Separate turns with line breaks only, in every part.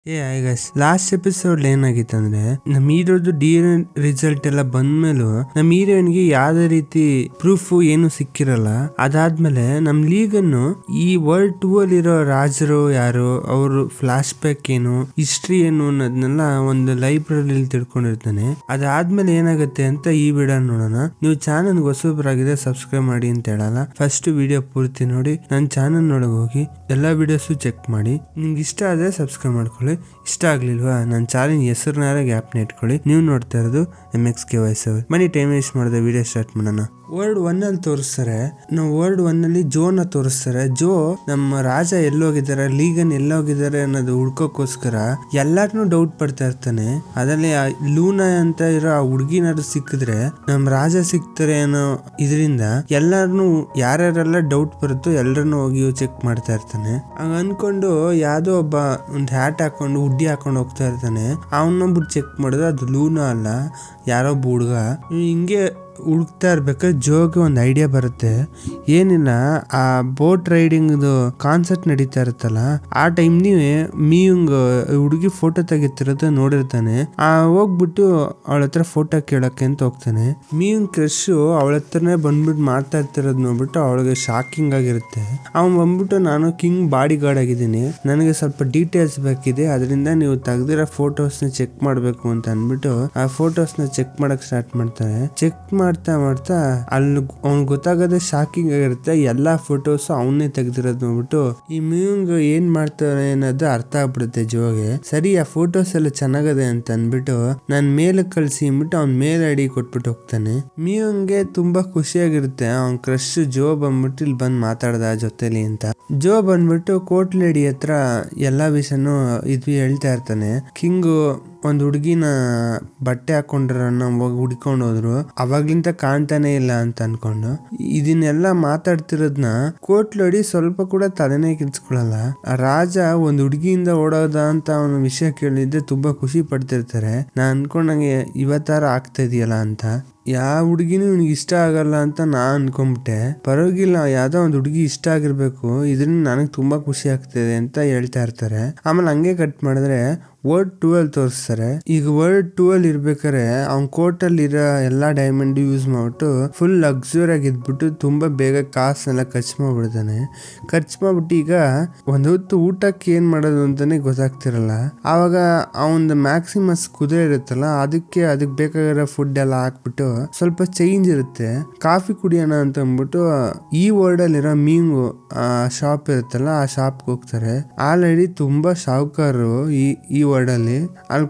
Hi guys, last episode ಏನಾಗಿತ್ತಂದ್ರೆ ನಮ್ ಹೀರೋದು DNA result ಎಲ್ಲ ಬಂದ್ಮೇಲೂ ನಮ್ ಹೀರೋಯಿನ್ಗೆ ಯಾವ್ದೇ ರೀತಿ ಪ್ರೂಫ್ ಏನು ಸಿಕ್ಕಿರಲ್ಲ. ಅದಾದ್ಮೇಲೆ ನಮ್ ಲೀಗನ್ನು ಈ ವರ್ಲ್ಡ್ 2 ಅಲ್ಲಿರೋ ರಾಜರು ಯಾರು, ಅವರು ಫ್ಲಾಶ್ ಬ್ಯಾಕ್ ಏನು, ಹಿಸ್ಟ್ರಿ ಏನು ಅನ್ನೋದನ್ನೆಲ್ಲ ಒಂದು ಲೈಬ್ರರಿಲಿ ತಿಳ್ಕೊಂಡಿರ್ತಾನೆ. ಅದಾದ್ಮೇಲೆ ಏನಾಗುತ್ತೆ ಅಂತ ಈ ವಿಡಿಯೋ ನೋಡೋಣ. ನೀವು ಚಾನಲ್ ಹೊಸಬರಾಗಿದೆ ಸಬ್ಸ್ಕ್ರೈಬ್ ಮಾಡಿ ಅಂತ ಹೇಳಲ್ಲ, ಫಸ್ಟ್ ವಿಡಿಯೋ ಪೂರ್ತಿ ನೋಡಿ. ನನ್ನ ಚಾನಲ್ ನೋಡಕ್ ಹೋಗಿ ಎಲ್ಲಾ ವಿಡಿಯೋಸ್ ಚೆಕ್ ಮಾಡಿ. ನಿಮ್ಗೆ ಇಷ್ಟ ಆದ್ರೆ ಸಬ್ಸ್ಕ್ರೈಬ್ ಮಾಡ್ಕೊಳ್ಳಿ, ಇಷ್ಟ ಆಗ್ಲಿಲ್ವಾ ನನ್ನ ಚಾನಲ್ ಹೆಸರನ್ನಾರ ಗ್ಯಾಪ್ನ ಇಟ್ಕೊಳ್ಳಿ. ನೀವು ನೋಡ್ತಾ ಇರೋದು MXKY7. ಮನಿ ಟೈಮ್ ವೇಸ್ಟ್ ಮಾಡಿದೆ, ವಿಡಿಯೋ ಸ್ಟಾರ್ಟ್ ಮಾಡೋಣ. ವರ್ಲ್ಡ್ 1 ಅಲ್ಲಿ ತೋರಿಸ್ತಾರೆ, ನಾವು ವರ್ಲ್ಡ್ 1 ಅಲ್ಲಿ ಜೋನ ತೋರಿಸ್ತಾರೆ. ಜೋ ನಮ್ಮ ರಾಜ ಎಲ್ಲೋಗಿದ್ದಾರೆ, ಲೀಗನ್ ಎಲ್ಲೋಗಿದ್ದಾರೆ ಅನ್ನೋದು ಹುಡ್ಕೋಕ್ಕೋಸ್ಕರ ಎಲ್ಲಾರ್ನು ಡೌಟ್ ಪಡ್ತಾ ಇರ್ತಾನೆ. ಅದರಲ್ಲಿ ಲೂನಾ ಅಂತ ಇರೋ ಆ ಹುಡ್ಗಿನಾದ್ರು ಸಿಕ್ಕಿದ್ರೆ ನಮ್ ರಾಜ ಸಿಗ್ತಾರೆ ಅನ್ನೋ ಇದರಿಂದ ಎಲ್ಲಾರ್ನು ಯಾರ್ಯಾರೆಲ್ಲ ಡೌಟ್ ಬರುತ್ತೋ ಎಲ್ಲರನ್ನು ಹೋಗಿ ಚೆಕ್ ಮಾಡ್ತಾ ಇರ್ತಾನೆ. ಹಂಗ ಅನ್ಕೊಂಡು ಯಾವ್ದೋ ಒಬ್ಬ ಒಂದು ಹ್ಯಾಟ್ ಹಾಕೊಂಡು ಹುಡ್ಡಿ ಹಾಕೊಂಡು ಹೋಗ್ತಾ ಇರ್ತಾನೆ. ಅವನೊಬ್ಬಿಟ್ಟು ಚೆಕ್ ಮಾಡಿದ್ರೆ ಅದು ಲೂನಾ ಅಲ್ಲ, ಯಾರೋ ಒಬ್ಬ ಹುಡ್ಗ. ಹಿಂಗೆ ಹುಡುಕ್ತಾ ಇರ್ಬೇಕಾದ್ರೆ ಜೋಗೆ ಒಂದು ಐಡಿಯಾ ಬರುತ್ತೆ. ಏನಿಲ್ಲ, ಆ ಬೋಟ್ ರೈಡಿಂಗ್ದು ಕಾನ್ಸರ್ಟ್ ನಡೀತಾ ಇರುತ್ತಲ್ಲ, ಆ ಟೈಮ್ ಮಿಯುಂಗ್ ಹುಡುಗಿ ಫೋಟೋ ತೆಗಿತಿರೋದು ನೋಡಿರ್ತಾನೆ. ಹೋಗ್ಬಿಟ್ಟು ಅವಳ ಹತ್ರ ಫೋಟೋ ಕೇಳಕ್ಕೆ ಅಂತ ಹೋಗ್ತಾನೆ. ಮಿಯುಂಗ್ ಕ್ರಶ್ ಅವಳ ಹತ್ರನೇ ಬಂದ್ಬಿಟ್ಟು ಮಾಡ್ತಾ ಇರ್ತಿರೋದು ನೋಡ್ಬಿಟ್ಟು ಅವಳಿಗೆ ಶಾಕಿಂಗ್ ಆಗಿರುತ್ತೆ. ಅವನ್ ಬಂದ್ಬಿಟ್ಟು, ನಾನು ಕಿಂಗ್ ಬಾಡಿ ಗಾರ್ಡ್ ಆಗಿದ್ದೀನಿ, ನನಗೆ ಸ್ವಲ್ಪ ಡೀಟೇಲ್ಸ್ ಬೇಕಿದೆ, ಅದರಿಂದ ನೀವು ತೆಗ್ದಿರೋ ಫೋಟೋಸ್ನ ಚೆಕ್ ಮಾಡ್ಬೇಕು ಅಂತ ಅಂದ್ಬಿಟ್ಟು ಆ ಫೋಟೋಸ್ನ ಚೆಕ್ ಮಾಡಕ್ ಸ್ಟಾರ್ಟ್ ಮಾಡ್ತಾರೆ. ಚೆಕ್ ಮಾಡ್ತಾ ಅಲ್ಲಿ ಅವ್ನ್ ಗೊತ್ತಾಗದೆ ಶಾಕಿಂಗ್ ಆಗಿರುತ್ತೆ. ಎಲ್ಲಾ ಫೋಟೋಸ್ ಅವನ್ನೇ ತೆಗ್ದಿರೋದು ನೋಡ್ಬಿಟ್ಟು ಈ ಮಿಯುಂಗ್ ಏನ್ ಮಾಡ್ತಾರೆ ಅನ್ನೋದು ಅರ್ಥ ಆಗ್ಬಿಡುತ್ತೆ ಜೋಗೆ. ಸರಿ, ಆ ಫೋಟೋಸ್ ಎಲ್ಲ ಚೆನ್ನಾಗದೆ ಅಂತ ಅಂದ್ಬಿಟ್ಟು ನಾನ್ ಮೇಲೆ ಕಳ್ಸಿ ಅಂದ್ಬಿಟ್ಟು ಅವ್ನ್ ಮೇಲ್ ಐಡಿ ಕೊಟ್ಬಿಟ್ಟು ಹೋಗ್ತಾನೆ. ಮಿಯುಂಗ್ಗೆ ತುಂಬಾ ಖುಷಿಯಾಗಿರುತ್ತೆ. ಅವ್ನ್ ಕ್ರಶ್ ಜೋ ಬಂದ್ಬಿಟ್ಟು ಇಲ್ಲಿ ಬಂದ್ ಮಾತಾಡ್ದ ಜೊತೆಲಿ ಅಂತ. ಜೋ ಬಂದ್ಬಿಟ್ಟು ಕೋರ್ಟ್ ಲೇಡಿ ಹತ್ರ ಎಲ್ಲಾ ವಿಷಯನೂ ಇದು ಹೇಳ್ತಾ ಇರ್ತಾನೆ. ಕಿಂಗು ಒಂದ್ ಹುಡುಗಿನ ಬಟ್ಟೆ ಹಾಕೊಂಡ್ರನ್ನ ಹುಡ್ಕೊಂಡು ಹೋದ್ರು, ಅವಾಗ್ಲಿಂತ ಕಾಣ್ತಾನೆ ಇಲ್ಲ ಅಂತ ಅನ್ಕೊಂಡು ಇದನ್ನೆಲ್ಲ ಮಾತಾಡ್ತಿರೋದ್ನ ಕೋರ್ಟ್ ಲೇಡಿ ಸ್ವಲ್ಪ ಕೂಡ ತಲೆನೇ ಕೆಡ್ಸ್ಕೊಳಲ್ಲ. ರಾಜ ಒಂದ್ ಹುಡುಗಿಯಿಂದ ಓಡೋದ ಅಂತ ಅವನ ವಿಷಯ ಕೇಳಿದ್ರೆ ತುಂಬಾ ಖುಷಿ ಪಡ್ತಿರ್ತಾರೆ. ನಾನ್ ಅನ್ಕೊಂಡಂಗೆ ಇವತ್ತಾರ ಆಗ್ತಾ ಇದೆಯಲ್ಲ ಅಂತ. ಯಾವ ಹುಡುಗಿನೂ ಇವ್ನಿಗೆ ಇಷ್ಟ ಆಗಲ್ಲ ಅಂತ ನಾ ಅನ್ಕೊಂಡ್ಬಿಟ್ಟೆ. ಪರವಾಗಿಲ್ಲ, ಯಾವ್ದೋ ಒಂದ್ ಹುಡುಗಿ ಇಷ್ಟ ಆಗಿರ್ಬೇಕು, ಇದರಿಂದ ನನಗೆ ತುಂಬಾ ಖುಷಿ ಆಗ್ತಿದೆ ಅಂತ ಹೇಳ್ತಾ ಇರ್ತಾರೆ. ಆಮೇಲೆ ಹಂಗೆ ಕಟ್ ಮಾಡಿದ್ರೆ ವರ್ಲ್ಡ್ 2 ಅಲ್ಲಿ ತೋರಿಸ್ತಾರೆ. ಈಗ ವರ್ಲ್ಡ್ 2 ಅಲ್ಲಿ ಇರ್ಬೇಕಾರೆ ಅವ್ನ್ ಕೋರ್ಟ್ ಅಲ್ಲಿ ಇರೋ ಎಲ್ಲಾ ಡೈಮಂಡ್ ಯೂಸ್ ಮಾಡ್ಬಿಟ್ಟು ಫುಲ್ ಲಕ್ಸುರಿ ಆಗಿ ಇದ್ಬಿಟ್ಟು ತುಂಬಾ ಬೇಗ ಕಾಸನ್ನೆಲ್ಲ ಖರ್ಚು ಮಾಡ್ಬಿಡ್ತಾನೆ. ಖರ್ಚು ಮಾಡ್ಬಿಟ್ಟು ಈಗ ಒಂದ್ ಹೊತ್ತು ಊಟಕ್ಕೆ ಏನ್ ಮಾಡೋದು ಅಂತಾನೆ ಗೊತ್ತಾಗ್ತಿರಲ್ಲ. ಆವಾಗ ಅವನ್ ಮ್ಯಾಕ್ಸಿಮಸ್ ಕುದುರೆ ಇರುತ್ತಲ್ಲ, ಅದಕ್ಕೆ ಬೇಕಾಗಿರೋ ಫುಡ್ ಎಲ್ಲ ಹಾಕ್ಬಿಟ್ಟು ಸ್ವಲ್ಪ ಚೇಂಜ್ ಇರುತ್ತೆ, ಕಾಫಿ ಕುಡಿಯೋಣ ಅಂತ ಅಂದ್ಬಿಟ್ಟು ಈ ವರ್ಲ್ಡ್ ಅಲ್ಲಿರೋ ಮೀಂಗು ಶಾಪ್ ಇರುತ್ತಲ್ಲ, ಆ ಶಾಪ್ಗೆ ಹೋಗ್ತಾರೆ. ಆಲ್ರೆಡಿ ತುಂಬಾ ಶಾವುಕಾರರು ಈ ವರ್ಡ್ ಅಲ್ಲಿ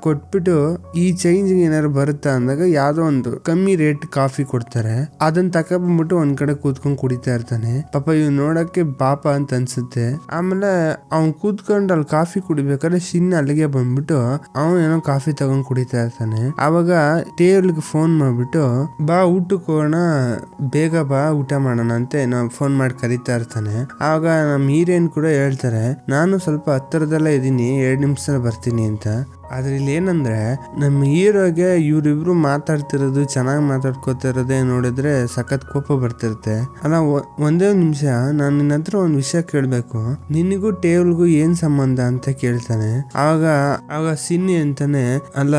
ಕೊಟ್ಬಿಟ್ಟು ಈ ಚೇಂಜ್ ಏನಾದ್ರು ಬರುತ್ತಾ ಅಂದಾಗ ಯಾವ್ದೋ ಒಂದು ಕಮ್ಮಿ ರೇಟ್ ಕಾಫಿ ಕೊಡ್ತಾರೆ. ಅದನ್ನ ತಕೊಂಡ್ಬಿಟ್ಟು ಒಂದ್ ಕಡೆ ಕೂತ್ಕೊಂಡ್ ಕುಡಿತಾ ಇರ್ತಾನೆ. ಪಾಪ ಇವ್ ನೋಡಕ್ಕೆ ಪಾಪ ಅಂತ ಅನ್ಸುತ್ತೆ. ಆಮೇಲೆ ಅವ್ನ್ ಕೂತ್ಕೊಂಡು ಅಲ್ಲಿ ಕಾಫಿ ಕುಡಿಬೇಕಾದ್ರೆ ಶಿನ್ ಅಲ್ಲಿಗೆ ಬಂದ್ಬಿಟ್ಟು ಅವನ್ ಏನೋ ಕಾಫಿ ತಗೊಂಡ್ ಕುಡಿತಾ ಇರ್ತಾನೆ. ಅವಾಗ ಟೇಬಲ್ಗೆ ಫೋನ್ ಮಾಡ್ಬಿಟ್ಟು, ಬಾ ಊಟಕ್ಕೆ ಹೋಗೋಣ, ಬೇಗ ಬಾ ಊಟ ಮಾಡೋಣ ಅಂತ ಏನೋ ಫೋನ್ ಮಾಡಿ ಕರೀತಾ ಇರ್ತಾನೆ. ಆವಾಗ ನಮ್ ಹೀರೋಯಿನ್ ಕೂಡ ಹೇಳ್ತಾರೆ, ನಾನು ಸ್ವಲ್ಪ ಹತ್ತಿರದಲ್ಲೇ ಇದೀನಿ, 2 ನಿಮಿಷದಲ್ಲಿ ಬರ್ತೀನಿ ಅಂತ. ಆದ್ರೆ ಇಲ್ಲಿ ಏನಂದ್ರೆ ನಮ್ಮ ಹೀರೋಗೆ ಇವ್ರಿಬ್ರು ಮಾತಾಡ್ತಿರೋದು, ಚೆನ್ನಾಗಿ ಮಾತಾಡ್ಕೋತಿರೋದೇ ನೋಡಿದ್ರೆ ಸಖತ್ ಕೋಪ ಬರ್ತಿರುತ್ತೆ. ಅಲ್ಲ, ಒಂದೇ ನಿಮಿಷ, ನಾನು ನಿನ್ನ ಹತ್ರ ಒಂದ್ ವಿಷಯ ಕೇಳ್ಬೇಕು, ನಿನಗೂ ಟೇಬಲ್ಗೂ ಏನ್ ಸಂಬಂಧ ಅಂತ ಕೇಳ್ತಾನೆ. ಆವಾಗ ಸಿನ್ನಿ ಅಂತಾನೆ, ಅಲ್ಲ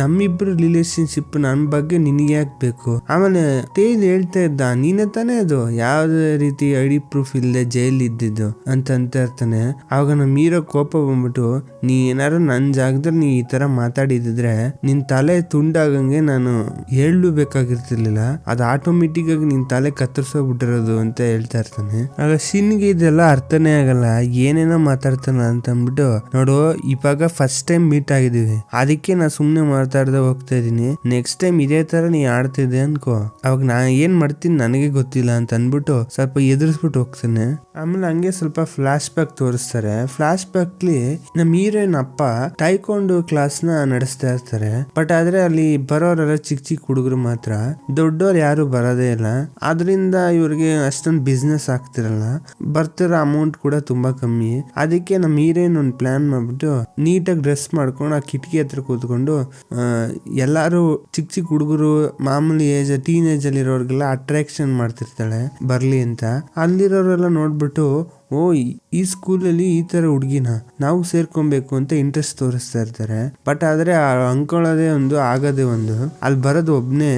ನಮ್ಮಿಬ್ರು ರಿಲೇಶನ್ಶಿಪ್ ನನ್ ಬಗ್ಗೆ ನಿನಗೆ ಯಾಕೆ ಬೇಕು? ಆಮೇಲೆ ಟೇಲ್ ಹೇಳ್ತಾ ಇದ್ದ, ನೀನೇ ತಾನೇ ಅದು ಯಾವ್ದೇ ರೀತಿ ಐಡಿ ಪ್ರೂಫ್ ಇಲ್ಲದೆ ಜೈಲ್ ಇದ್ದಿದ್ದು ಅಂತ ಇರ್ತಾನೆ. ಆವಾಗ ನಮ್ಮ ಹೀರೋ ಕೋಪ ಬಂದ್ಬಿಟ್ಟು, ನೀ ಏನಾರು ನನ್ ನೀ ಈ ತರ ಮಾತಾಡಿದ್ರೆ ನಿನ್ ತಲೆ ತುಂಡಾಗಂಗೆ ನಾನು ಹೇಳಬೇಕಾಗಿರ್ತಿರ್ಲಿಲ್ಲ, ಅದು ಆಟೋಮೆಟಿಕ್ ಆಗಿ ನಿನ್ ತಲೆ ಕತ್ತರಿಸೋಗ್ಬಿಟ್ಟಿರೋದು ಅಂತ ಹೇಳ್ತಾ ಇರ್ತಾನೆ. ಆಗ ಶಿನ್ಗೆ ಇದೆಲ್ಲ ಅರ್ಥನೇ ಆಗಲ್ಲ, ಏನೇನೋ ಮಾತಾಡ್ತಾನ ಅಂತ ಅಂದ್ಬಿಟ್ಟು, ನೋಡು ಇವಾಗ ಫಸ್ಟ್ ಟೈಮ್ ಮೀಟ್ ಆಗಿದೀವಿ, ಅದಕ್ಕೆ ನಾ ಸುಮ್ನೆ ಮಾತಾಡ್ದೆ ಹೋಗ್ತಾ ಇದೀನಿ, ನೆಕ್ಸ್ಟ್ ಟೈಮ್ ಇದೇ ತರ ನೀ ಆಡ್ತಿದ್ದೆ ಅನ್ಕೋ, ಅವಾಗ ನಾ ಏನ್ ಮಾಡ್ತೀನಿ ನನಗೆ ಗೊತ್ತಿಲ್ಲ ಅಂತ ಅನ್ಬಿಟ್ಟು ಸ್ವಲ್ಪ ಎದುರಿಸ್ಬಿಟ್ಟು ಹೋಗ್ತಾನೆ. ಆಮೇಲೆ ಹಂಗೆ ಸ್ವಲ್ಪ ಫ್ಲಾಶ್ ಬ್ಯಾಕ್ ತೋರಿಸ್ತಾರೆ. ಫ್ಲಾಶ್ ಬ್ಯಾಕ್ಲಿ ನಮ್ ಹೀರೋಯಿನ್ ಅಪ್ಪ ಟೈಕೊಂಡು ಕ್ಲಾಸ್ ನ ನಡೆಸ್ತಾ ಇರ್ತಾರೆ. ಬಟ್ ಆದ್ರೆ ಅಲ್ಲಿ ಬರೋರೆಲ್ಲ ಚಿಕ್ಕ ಹುಡುಗರು ಮಾತ್ರ, ದೊಡ್ಡವ್ರು ಯಾರು ಬರೋದೇ ಇಲ್ಲ. ಆದ್ರಿಂದ ಇವ್ರಿಗೆ ಅಷ್ಟೊಂದು ಬಿಸ್ನೆಸ್ ಆಗ್ತಿರಲ್ಲ, ಬರ್ತಿರೋ ಅಮೌಂಟ್ ಕೂಡ ತುಂಬಾ ಕಮ್ಮಿ. ಅದಕ್ಕೆ ನಮ್ ಹೀರೋಯಿನ್ ಒಂದು ಪ್ಲಾನ್ ಮಾಡ್ಬಿಟ್ಟು ನೀಟಾಗಿ ಡ್ರೆಸ್ ಮಾಡ್ಕೊಂಡು ಆ ಕಿಟಕಿ ಹತ್ರ ಕೂತ್ಕೊಂಡು ಎಲ್ಲಾರು ಚಿಕ್ಕ ಹುಡುಗರು ಮಾಮೂಲಿ ಟೀನೇಜ್ ಅಲ್ಲಿ ಇರೋರ್ಗೆಲ್ಲ ಅಟ್ರಾಕ್ಷನ್ ಮಾಡ್ತಿರ್ತಾಳೆ ಬರ್ಲಿ ಅಂತ. ಅಲ್ಲಿರೋರೆಲ್ಲ ನೋಡ್ಬಿಟ್ಟು ಓ ಈ ಸ್ಕೂಲಲ್ಲಿ ಈ ತರ ಹುಡುಗಿನ ನಾವು ಸೇರ್ಕೊಬೇಕು ಅಂತ ಇಂಟ್ರೆಸ್ಟ್ ತೋರಿಸ್ತಾ ಇರ್ತಾರೆ. ಬಟ್ ಆದ್ರೆ ಅನ್ಕೊಳ್ಳೋದೇ ಒಂದು ಆಗೋದೇ ಒಂದು, ಅಲ್ಲಿ ಬರೋದು ಒಬ್ನೇ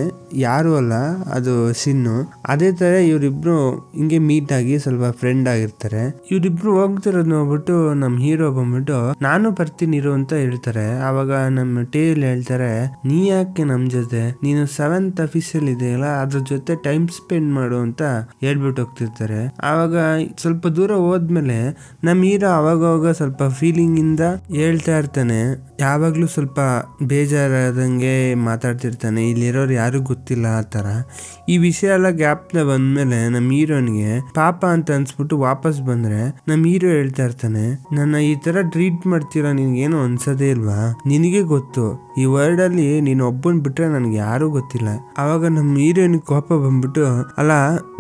ಯಾರು ಅಲ್ಲ, ಅದು ಶಿನ್ನು. ಅದೇ ತರ ಇವರಿಬ್ರು ಹಿಂಗೆ ಮೀಟ್ ಆಗಿ ಸ್ವಲ್ಪ ಫ್ರೆಂಡ್ ಆಗಿರ್ತಾರೆ. ಇವರಿಬ್ರು ಹೋಗ್ತಿರೋದ್ ನೋಡ್ಬಿಟ್ಟು ನಮ್ ಹೀರೋ ಬಂದ್ಬಿಟ್ಟು ನಾನು ಬರ್ತೀನಿ ಇರು ಅಂತ ಹೇಳ್ತಾರೆ. ಅವಾಗ ನಮ್ಮ ಟೇಲ್ ಹೇಳ್ತಾರೆ, ನೀ ಯಾಕೆ ನಮ್ ಜೊತೆ, ನೀನು 7th ಅಫಿಷಿಯಲ್ ಇದೆಯಲ್ಲ ಅದ್ರ ಜೊತೆ ಟೈಮ್ ಸ್ಪೆಂಡ್ ಮಾಡು ಅಂತ ಹೇಳ್ಬಿಟ್ಟು ಹೋಗ್ತಿರ್ತಾರೆ. ಆವಾಗ ಸ್ವಲ್ಪ ದೂರ ಹೋದ್ಮೇಲೆ ನಮ್ ಹೀರೋ ಅವಾಗ ಸ್ವಲ್ಪ ಫೀಲಿಂಗ್ ಇಂದ ಹೇಳ್ತಾ ಇರ್ತಾನೆ, ಯಾವಾಗ್ಲೂ ಸ್ವಲ್ಪ ಬೇಜಾರಾದಂಗೆ ಮಾತಾಡ್ತಿರ್ತಾನೆ, ಇಲ್ಲಿರೋರು ಯಾರು ಗೊತ್ತಿಲ್ಲ ಆ ತರ. ಈ ವಿಷಯ ಎಲ್ಲ ಗ್ಯಾಪ್ನ ಬಂದ್ಮೇಲೆ ನಮ್ ಹೀರೋನ್ಗೆ ಪಾಪ ಅಂತ ಅನ್ಸ್ಬಿಟ್ಟು ವಾಪಸ್ ಬಂದ್ರೆ ನಮ್ ಹೀರೋ ಹೇಳ್ತಾ ಇರ್ತಾನೆ, ನನ್ನ ಈ ತರ ಟ್ರೀಟ್ ಮಾಡ್ತೀರಾ ನಿನ್ಗೇನು ಅನ್ಸದೇ ಇಲ್ವಾ, ನಿನಗೆ ಗೊತ್ತು ಈ ವರ್ಲ್ಡ್ ಅಲ್ಲಿ ನೀನ್ ಒಬ್ಬನ್ ಬಿಟ್ರೆ ನನ್ಗೆ ಯಾರು ಗೊತ್ತಿಲ್ಲ. ಅವಾಗ ನಮ್ ಹೀರೋನ್ ಕೋಪ ಬಂದ್ಬಿಟ್ಟು, ಅಲ್ಲ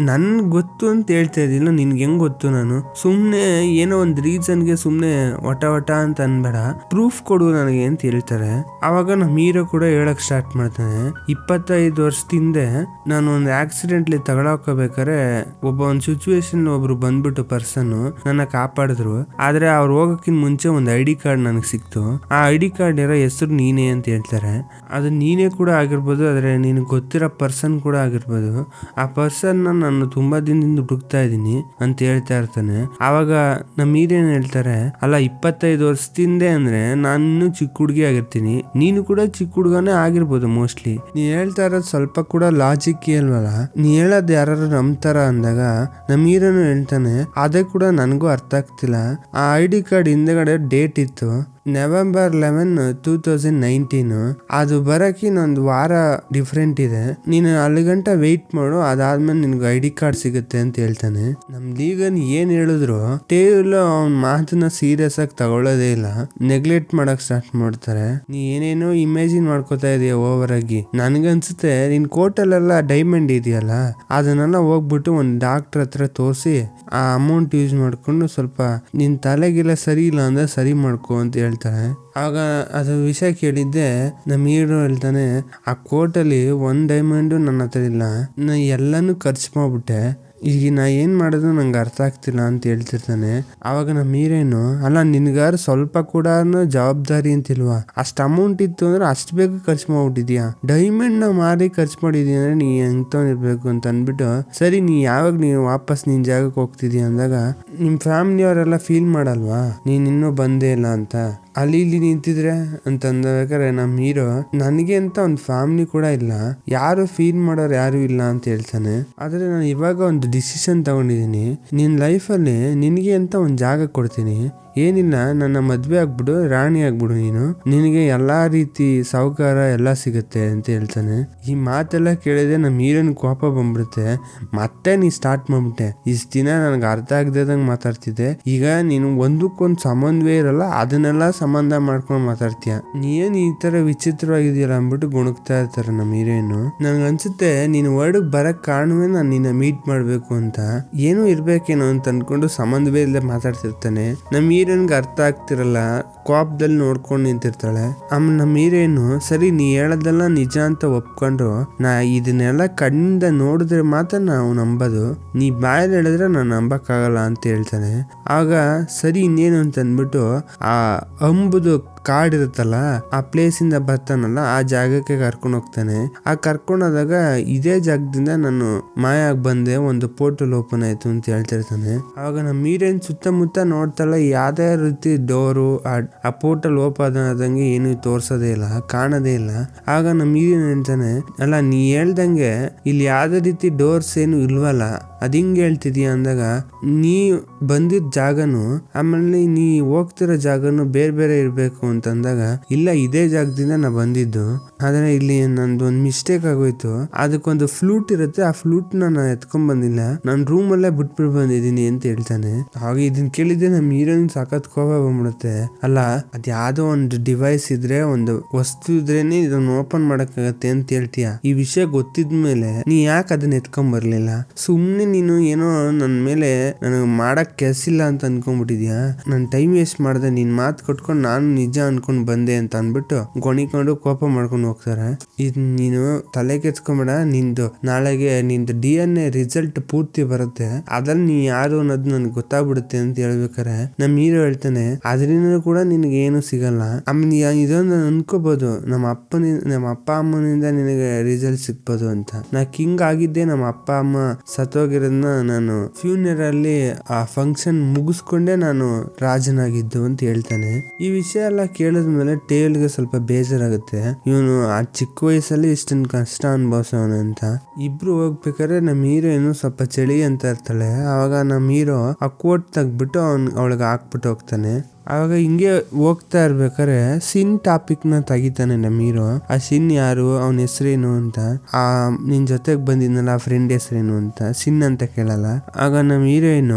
ನನ್ ಗೊತ್ತು ಅಂತ ಹೇಳ್ತಾ ಇದಿಲ್ಲ, ನಿನ್ಗೆ ಹೆಂಗ್ ಗೊತ್ತು, ನಾನು ಸುಮ್ನೆ ಏನೋ ಒಂದ್ ರೀಸನ್ಗೆ ಸುಮ್ನೆ ಒಟ ಅಂತ ಅನ್ಬೇಡ, ಪ್ರೂಫ್ ಕೊಡು ನನಗೆ ಅಂತ ಹೇಳ್ತಾರೆ. ಅವಾಗ ನಮ್ ಹೀರೋ ಕೂಡ ಹೇಳಕ್ ಸ್ಟಾರ್ಟ್ ಮಾಡ್ತಾನೆ, 25 ವರ್ಷದಿಂದ ನಾನು ಒಂದು ಆಕ್ಸಿಡೆಂಟ್ಲಿ ತಗೊಳಕೋಬೇಕಾರೆ ಒಂದು ಸಿಚುವೇಶನ್ ಒಬ್ರು ಬಂದ್ಬಿಟ್ಟು ಪರ್ಸನ್ ನನ್ನ ಕಾಪಾಡಿದ್ರು. ಆದ್ರೆ ಅವ್ರು ಹೋಗಕ್ಕಿಂತ ಮುಂಚೆ ಒಂದು ID ಕಾರ್ಡ್ ನನಗೆ ಸಿಕ್ತು. ಆ ID ಕಾರ್ಡ್ ಇರೋ ಹೆಸರು ನೀನೇ ಅಂತ ಹೇಳ್ತಾರೆ. ಅದು ನೀನೇ ಕೂಡ ಆಗಿರ್ಬೋದು, ಆದ್ರೆ ನಿನಗೆ ಗೊತ್ತಿರೋ ಪರ್ಸನ್ ಕೂಡ ಆಗಿರ್ಬೋದು. ಆ ಪರ್ಸನ್ ನಾನು ತುಂಬಾ ದಿನದಿಂದ ಹುಡುಕ್ತಾ ಇದ್ದೀನಿ ಅಂತ ಹೇಳ್ತಾ ಇರ್ತಾನೆ. ಆವಾಗ ನಮ್ಮ ಹೀರೋನ್ ಹೇಳ್ತಾರೆ, ಅಲ್ಲ 25 ವರ್ಷದಿಂದ ಅಂದ್ರೆ ನಾನು ಇನ್ನೂ ಚಿಕ್ಕ ಹುಡುಗಿ ಆಗಿರ್ತೀನಿ, ನೀನು ಕೂಡ ಚಿಕ್ಕ ಹುಡುಗನೇ ಆಗಿರ್ಬೋದು ಮೋಸ್ಟ್ಲಿ. ನೀನ್ ಹೇಳ್ತಾ ಇರೋದು ಸ್ವಲ್ಪ ಕೂಡ ಲಾಜಿಕ್ ಇಲ್ವಲ್ಲ, ನೀ ಹೇಳೋದ್ ಯಾರು ನಂಬ್ತಾರ ಅಂದಾಗ ನಮ್ ಹೀರೋನು ಹೇಳ್ತಾನೆ, ಅದೇ ಕೂಡ ನನಗೂ ಅರ್ಥ ಆಗ್ತಿಲ್ಲ. ಆ ID ಕಾರ್ಡ್ ಹಿಂದೆಗಡೆ ಡೇಟ್ ಇತ್ತು November 11, 2019. ಅದು ಬರಕ್ಕೆ ಇನ್ನೊಂದು ವಾರ ಡಿಫ್ರೆಂಟ್ ಇದೆ, ನೀನು ಅಲ್ಲಿ ಗಂಟ ವೆಯ್ಟ್ ಮಾಡು, ಅದಾದ್ಮೇಲೆ ನಿನ್ಗೆ ID ಕಾರ್ಡ್ ಸಿಗುತ್ತೆ ಅಂತ ಹೇಳ್ತಾನೆ. ನಮ್ ಲೀಗನ್ ಏನ್ ಹೇಳಿದ್ರು ಟೇಲ್ ಅವ್ನ ಮಾತನ್ನ ಸೀರಿಯಸ್ ಆಗಿ ತಗೊಳ್ಳೋದೇ ಇಲ್ಲ, ನೆಗ್ಲೆಕ್ಟ್ ಮಾಡಕ್ ಸ್ಟಾರ್ಟ್ ಮಾಡ್ತಾರೆ. ನೀ ಏನೇನೋ ಇಮ್ಯಾಜಿನ್ ಮಾಡ್ಕೋತಾ ಇದೀಯ ಓವರ್ ಆಗಿ. ನನ್ಗನ್ಸುತ್ತೆ ನಿನ್ ಕೋಟಲ್ಲೆಲ್ಲ ಡೈಮಂಡ್ ಇದೆಯಲ್ಲ, ಅದನ್ನೆಲ್ಲ ಹೋಗ್ಬಿಟ್ಟು ಒಂದ್ ಡಾಕ್ಟರ್ ಹತ್ರ ತೋರಿಸಿ ಆ ಅಮೌಂಟ್ ಯೂಸ್ ಮಾಡ್ಕೊಂಡು ಸ್ವಲ್ಪ ನಿನ್ ತಲೆಗೆಲ್ಲ ಸರಿ ಇಲ್ಲ ಅಂದ್ರೆ ಸರಿ ಮಾಡ್ಕೊ ಅಂತ ಹೇಳ್ತಾರೆ. ಆಗ ಅದು ವಿಷಯ ಕೇಳಿದ್ದೆ ನಮ್ಮ ಹೀರೋ ಹೇಳ್ತಾನೆ, ಆ ಕೋರ್ಟಲ್ಲಿ 1 ಡೈಮಂಡು ನನ್ನ ಹತ್ರ ಇಲ್ಲ, ನಾ ಎಲ್ಲಾನು ಖರ್ಚು ಮಾಡ್ಬಿಟ್ಟೆ, ಈಗ ನಾ ಏನ್ ಮಾಡೋದು ನಂಗೆ ಅರ್ಥ ಆಗ್ತಿಲ್ಲ ಅಂತ ಹೇಳ್ತಿರ್ತಾನೆ. ಆವಾಗ ನಮ್ಮ ಹೀರೋನು, ಅಲ್ಲ ನಿನ್ಗಾರ ಸ್ವಲ್ಪ ಕೂಡ ಜವಾಬ್ದಾರಿ ಅಂತಿಲ್ವಾ, ಅಷ್ಟ್ ಅಮೌಂಟ್ ಇತ್ತು ಅಂದ್ರೆ ಅಷ್ಟ್ ಬೇಗ ಖರ್ಚು ಮಾಡ್ಬಿಟ್ಟಿದ್ಯಾ, ಡೈಮಂಡ್ ನ ಮಾರಿ ಖರ್ಚು ಮಾಡಿದ್ಯಾ ಅಂದ್ರೆ ನೀ ಹೆಂಗ್ತವನಿರ್ಬೇಕು ಅಂತ ಅಂದ್ಬಿಟ್ಟು, ಸರಿ ನೀ ಯಾವಾಗ ನೀನು ವಾಪಸ್ ನಿನ್ ಜಾಗಕ್ಕೆ ಹೋಗ್ತಿದ್ಯಾ ಅಂದಾಗ ನಿಮ್ ಫ್ಯಾಮಿಲಿ ಅವರೆಲ್ಲ ಫೀಲ್ ಮಾಡಲ್ವಾ ನೀನ್ ಇನ್ನೂ ಬಂದೇ ಇಲ್ಲ ಅಂತ, ಅಲ್ಲಿ ಇಲ್ಲಿ ನಿಂತಿದ್ರೆ ಅಂತ ಅಂದಬೇಕಾದ್ರೆ ನಮ್ ಹೀರೋ, ನನಗೆ ಅಂತ ಒಂದು ಫ್ಯಾಮಿಲಿ ಕೂಡ ಇಲ್ಲ, ಯಾರು ಫೀಲ್ ಮಾಡೋರು ಯಾರು ಇಲ್ಲ ಅಂತ ಹೇಳ್ತಾನೆ. ಆದ್ರೆ ನಾನು ಇವಾಗ ಒಂದು ಡಿಸಿಷನ್ ತಗೊಂಡಿದ್ದೀನಿ, ನಿನ್ ಲೈಫಲ್ಲಿ ನಿನಗೆ ಅಂತ ಒಂದು ಜಾಗ ಕೊಡ್ತೀನಿ, ಏನಿಲ್ಲ ನನ್ನ ಮದ್ವೆ ಆಗ್ಬಿಡು, ರಾಣಿ ಆಗ್ಬಿಡು, ನಿನಗೆ ಎಲ್ಲಾ ರೀತಿ ಸೌಕಾರ ಎಲ್ಲ ಸಿಗುತ್ತೆ ಅಂತ ಹೇಳ್ತಾನೆ. ಈ ಮಾತೆಲ್ಲ ಕೇಳಿದ್ರೆ ನಮ್ ಹೀರೋನ್ ಕೋಪ ಬಂದ್ಬಿಡುತ್ತೆ. ಮತ್ತೆ ನೀ ಸ್ಟಾರ್ಟ್ ಮಾಡ್ಬಿಟ್ಟೆ, ಇಷ್ಟ ದಿನ ನನಗೆ ಅರ್ಥ ಆಗದಂಗೆ ಮಾತಾಡ್ತಿದ್ದೆ, ಈಗ ನೀನು ಒಂದಕ್ಕೊಂದು ಸಂಬಂಧವೇ ಇರಲ್ಲ ಅದನ್ನೆಲ್ಲ ಸಂಬಂಧ ಮಾಡ್ಕೊಂಡು ಮಾತಾಡ್ತೀಯ, ನೀನ್ ಈ ತರ ವಿಚಿತ್ರವಾಗಿದೆಯಲ್ಲ ಅಂದ್ಬಿಟ್ಟು ಗುಣಗ್ತಾ ಇರ್ತಾರೆ ನಮ್ ಹೀರೋನು. ನನ್ಗೆ ಅನ್ಸುತ್ತೆ ನೀನು ವರ್ಡ್ಗೆ ಬರಕ್ ಕಾರಣವೇ ನಾನು ನಿನ್ನ ಮೀಟ್ ಮಾಡ್ಬೇಕು ಅಂತ, ಏನೂ ಇರ್ಬೇಕೇನೋ ಅಂತ ಅನ್ಕೊಂಡು ಸಂಬಂಧವೇ ಇಲ್ಲದೆ ಮಾತಾಡ್ತಿರ್ತಾನೆ. ನಮ್ ಹೀರೋನ್ಗೆ ಅರ್ಥ ಆಗ್ತಿರಲ್ಲ, ಕೋಪದಲ್ಲಿ ನೋಡ್ಕೊಂಡು ನಿಂತಿರ್ತಾಳೆ. ಆಮೇಲೆ ನಮ್ಮ ಹೀರೋನು, ಸರಿ ನೀ ಹೇಳೋದೆಲ್ಲ ನಿಜ ಅಂತ ಒಪ್ಕೊಂಡ್ರು, ನಾ ಇದನ್ನೆಲ್ಲ ಕಣ್ಣಿಂದ ನೋಡಿದ್ರೆ ಮಾತ್ರ ನಾವು ನಂಬೋದು, ನೀ ಬಾಯಲ್ಲಿ ಹೇಳಿದ್ರೆ ನಾನು ನಂಬಕ್ಕಾಗಲ್ಲ ಅಂತ ಹೇಳ್ತಾನೆ. ಆಗ ಸರಿ ಇನ್ನೇನು ಅಂತ ಅಂದ್ಬಿಟ್ಟು ಆ ಅಂಬುದು ಕಾರ್ಡ್ ಇರುತ್ತಲ್ಲ ಆ ಪ್ಲೇಸ್ ಇಂದ ಬರ್ತಾನಲ್ಲ ಆ ಜಾಗಕ್ಕೆ ಕರ್ಕೊಂಡು ಹೋಗ್ತಾನೆ. ಆ ಕರ್ಕೊಂಡೋದಾಗ ಇದೇ ಜಾಗದಿಂದ ನಾನು ಮಾಯ ಆಗಿ ಬಂದೆ, ಒಂದು ಪೋರ್ಟಲ್ ಓಪನ್ ಆಯ್ತು ಅಂತ ಹೇಳ್ತಿರ್ತಾನೆ. ಅವಾಗ ನಮ್ಮ ಹೀರೋಯಿನ್ ಸುತ್ತಮುತ್ತ ನೋಡ್ತಾಳೆ, ಯಾವ್ದೇ ರೀತಿ ಡೋರು ಆ ಪೋರ್ಟಲ್ ಓಪನ್ ಆದಂಗೆ ಏನು ತೋರ್ಸೋದೇ ಇಲ್ಲ, ಕಾಣೋದೇ ಇಲ್ಲ. ಆಗ ನಮ್ಮ ಹೀರೋಯಿನ್ ಹೇಳ್ತಾನೆ, ಅಲ್ಲ ನೀ ಹೇಳ್ದಂಗೆ ಇಲ್ಲಿ ಯಾವ್ದೇ ರೀತಿ ಡೋರ್ಸ್ ಏನು ಇಲ್ವಲ್ಲ, ಅದ್ ಹಿಂಗ್ ಹೇಳ್ತಿದೀಯ ಅಂದಾಗ, ನೀ ಬಂದಿದ್ದ ಜಾಗನು ಆಮೇಲೆ ನೀ ಹೋಗ್ತಿರೋ ಜಾಗನು ಬೇರೆ ಬೇರೆ ಇರ್ಬೇಕು ಅಂತಂದಾಗ, ಇಲ್ಲ ಇದೇ ಜಾಗದಿಂದ ನಾ ಬಂದಿದ್ದು, ಆದ್ರೆ ಇಲ್ಲಿ ನಂದು ಒಂದು ಮಿಸ್ಟೇಕ್ ಆಗೋಯ್ತು, ಅದಕ್ಕೊಂದು ಫ್ಲೂಟ್ ಇರುತ್ತೆ, ಆ ಫ್ಲೂಟ್ ನಾನು ಎತ್ಕೊಂಡ್ ಬಂದಿಲ್ಲ, ನಾನು ರೂಮ್ ಅಲ್ಲೇ ಬಿಟ್ಬಿಟ್ಟು ಬಂದಿದ್ದೀನಿ ಅಂತ ಹೇಳ್ತಾನೆ. ಹಾಗೆ ಇದನ್ನ ಕೇಳಿದ್ರೆ ನಮ್ ಹೀರೋಯಿನ್ ಸಖತ್ ಕೋಪ ಬಂದ್ಬಿಡುತ್ತೆ. ಅಲ್ಲ ಅದ್ ಯಾವ್ದೋ ಒಂದು ಡಿವೈಸ್ ಇದ್ರೆ, ಒಂದು ವಸ್ತು ಇದ್ರೇನೆ ಇದನ್ನ ಓಪನ್ ಮಾಡಕ್ಕಾಗತ್ತೆ ಅಂತ ಹೇಳ್ತೀಯ, ಈ ವಿಷಯ ಗೊತ್ತಿದ್ಮೇಲೆ ನೀ ಯಾಕೆ ಅದನ್ನ ಎತ್ಕೊಂಡ್ ಬರ್ಲಿಲ್ಲ, ಸುಮ್ನೆ ನೀನು ಏನೋ ನನ್ನ ಮೇಲೆ ನನಗೆ ಮಾಡಕ್ ಕೆಲಸ ಇಲ್ಲ ಅಂತ ಅನ್ಕೊಂಡ್ಬಿಟ್ಟಿದ್ಯಾ, ನಾನು ಟೈಮ್ ವೇಸ್ಟ್ ಮಾಡ್ದೆ, ನಿನ್ ಮಾತು ಕೊಟ್ಕೊಂಡು ನಾನು ನಿಜ ಅನ್ಕೊಂಡ್ ಬಂದೆ ಅಂತ ಅನ್ಬಿಟ್ಟು ಗೊಣಿಕೊಂಡು ಕೋಪ ಮಾಡ್ಕೊಂಡು ಹೋಗ್ತಾರೆ. ಇದು ನೀನು ತಲೆ ಕೆಚ್ಕೊಂಬೇಡ, ನಿಂದು ನಾಳೆಗೆ ನಿಂದು DNA ರಿಸಲ್ಟ್ ಪೂರ್ತಿ ಬರುತ್ತೆ, ಅದ್ರಲ್ಲಿ ನೀ ಯಾರು ಅನ್ನೋದು ನನ್ಗೆ ಗೊತ್ತಾಗ್ಬಿಡುತ್ತೆ ಅಂತ ಹೇಳ್ಬೇಕಾರೆ ನಮ್ಮ ಹೀರೋ ಹೇಳ್ತಾನೆ ಅದರಿಂದ ಕೂಡ ನಿನಗೆ ಏನು ಸಿಗಲ್ಲ. ಆಮೇಲೆ ಇದೊಂದು ಅನ್ಕೋಬಹುದು ನಮ್ಮ ಅಪ್ಪ ಅಮ್ಮನಿಂದ ನಿನಗೆ ರಿಸಲ್ಟ್ ಸಿಗ್ಬೋದು ಅಂತ. ನಾ ಕಿಂಗ್ ಆಗಿದ್ದೆ ನಮ್ಮ ಅಪ್ಪ ಅಮ್ಮ ಸತ್ತೋಗಿರೋದನ್ನ ನಾನು ಫ್ಯೂನರಲ್ಲಿ ಆ ಫಂಕ್ಷನ್ ಮುಗಿಸ್ಕೊಂಡೆ ನಾನು ರಾಜನಾಗಿದ್ದು ಅಂತ ಹೇಳ್ತಾನೆ. ಈ ವಿಷಯ ಎಲ್ಲ ಕೇಳಿದ್ಮೇಲೆ ಟೇಲ್ಗೆ ಸ್ವಲ್ಪ ಬೇಜಾರಾಗುತ್ತೆ, ಇವನು ಆ ಚಿಕ್ಕ ವಯಸ್ಸಲ್ಲಿ ಇಷ್ಟೊಂದು ಕಷ್ಟ ಅನ್ಭವಿಸೋನು ಅಂತ. ಇಬ್ರು ಹೋಗ್ಬೇಕಾದ್ರೆ ನಮ್ಮ ಹೀರೋಯಿನ್ ಸ್ವಲ್ಪ ಚಳಿ ಅಂತ ಇರ್ತಾಳೆ. ಅವಾಗ ನಮ್ಮ ಹೀರೋ ಆ ಕೋಟ್ ತೆಗ್ಬಿಟ್ಟು ಅವಳಿಗೆ ಹಾಕ್ಬಿಟ್ಟು ಹೋಗ್ತಾನೆ. ಆವಾಗ ಹಿಂಗೆ ಹೋಗ್ತಾ ಇರ್ಬೇಕಾರೆ ಸಿನ್ ಟಾಪಿಕ್ ನ ತೆಗಿತಾನೆ ನಮ್ಮ ಹೀರೋ. ಆ ಸಿನ್ ಯಾರು, ಅವನ ಹೆಸರೇನು ಅಂತ, ಆ ನಿನ್ ಜೊತೆಗ್ ಬಂದಿದ್ನಲ್ಲ ಆ ಫ್ರೆಂಡ್ ಹೆಸರೇನು ಅಂತ ಸಿನ್ ಅಂತ ಕೇಳಲ್ಲ. ಆಗ ನಮ್ಮ ಹೀರೋಯಿನ್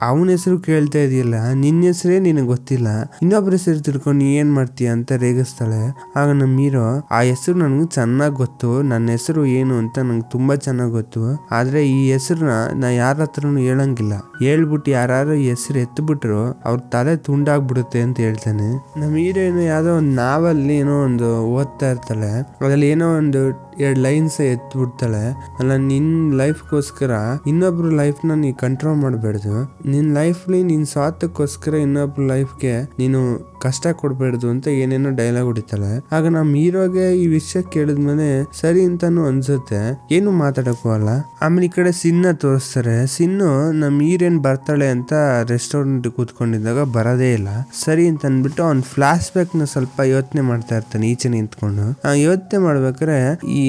ಅವನ ಹೆಸರು ಕೇಳ್ತಾ ಇದೆಯಲ್ಲ, ನಿನ್ನ ಹೆಸರೇ ನಿನಗೆ ಗೊತ್ತಿಲ್ಲ, ಇನ್ನೊಬ್ಬರ ಹೆಸರು ತಿಳ್ಕೊಂಡು ಏನ್ ಮಾಡ್ತೀಯ ಅಂತ ರೇಗಿಸ್ತಾಳೆ. ಆಗ ನಮ್ಮ ಹೀರೋ ಆ ಹೆಸರು ನನ್ಗೆ ಚೆನ್ನಾಗ್ ಗೊತ್ತು, ನನ್ನ ಹೆಸರು ಏನು ಅಂತ ನಂಗೆ ತುಂಬಾ ಚೆನ್ನಾಗ್ ಗೊತ್ತು, ಆದ್ರೆ ಈ ಹೆಸರನ್ನ ನಾ ಯಾರ ಹತ್ರನು ಹೇಳಂಗಿಲ್ಲ, ಹೇಳ್ಬಿಟ್ಟು ಯಾರು ಈ ಹೆಸರು ಎತ್ಬಿಟ್ರು ಅವ್ರ ತಲೆ ತುಂಡಾಗ್ಬಿಡುತ್ತೆ ಅಂತ ಹೇಳ್ತಾನೆ. ನಮ್ಮ ಹೀರೋಯಿನ್ ಯಾವ್ದೋ ಒಂದು ನಾವಲ್ಲಿ ಏನೋ ಒಂದು ಓದ್ತಾ ಇರ್ತಾಳೆ, ಅದ್ರಲ್ಲಿ ಏನೋ ಒಂದು 2 ಲೈನ್ಸ್ ಎತ್ಬಿಡ್ತಾಳೆ. ಅಲ್ಲ, ನಿನ್ ಲೈಫ್ಗೋಸ್ಕರ ಇನ್ನೊಬ್ರು ಲೈಫ್ನ ನೀ ಕಂಟ್ರೋಲ್ ಮಾಡಬೇಡ್ದು, ನಿನ್ ಲೈಫ್ಲಿ ನಿನ್ ಸ್ವಾರ್ಥಕ್ಕೋಸ್ಕರ ಇನ್ನೊಬ್ರು ಲೈಫ್ಗೆ ನೀನು ಕಷ್ಟ ಕೊಡ್ಬೇಡ್ದು ಅಂತ ಏನೇನೋ ಡೈಲಾಗ್ ಹೊಡಿತಾಳೆ. ಆಗ ನಮ್ಮ ಹೀರೋಗೆ ಈ ವಿಷಯ ಕೇಳಿದ್ಮೇಲೆ ಸರಿ ಅಂತಾನು ಅನ್ಸುತ್ತೆ, ಏನು ಮಾತಾಡಕ್ಕೂ ಅಲ್ಲ. ಆಮೇಲೆ ಈ ಕಡೆ ಸಿನ್ನ ತೋರಿಸ್ತಾರೆ. ಸಿನ್ನು ನಮ್ಮ ಹೀರೋಯಿನ್ ಬರ್ತಾಳೆ ಅಂತ ರೆಸ್ಟೋರೆಂಟ್ ಕೂತ್ಕೊಂಡಿದ್ದಾಗ ಬರೋದೇ ಇಲ್ಲ. ಸರಿ ಅಂತ ಅಂದ್ಬಿಟ್ಟು ಅವ್ನ್ ಫ್ಲಾಶ್ ಬ್ಯಾಕ್ ನ ಸ್ವಲ್ಪ ಯೋಚನೆ ಮಾಡ್ತಾ ಇರ್ತಾನೆ ಈಚೆ ನಿಂತ್ಕೊಂಡು. ಯೋಚನೆ ಮಾಡ್ಬೇಕಾರೆ ಈ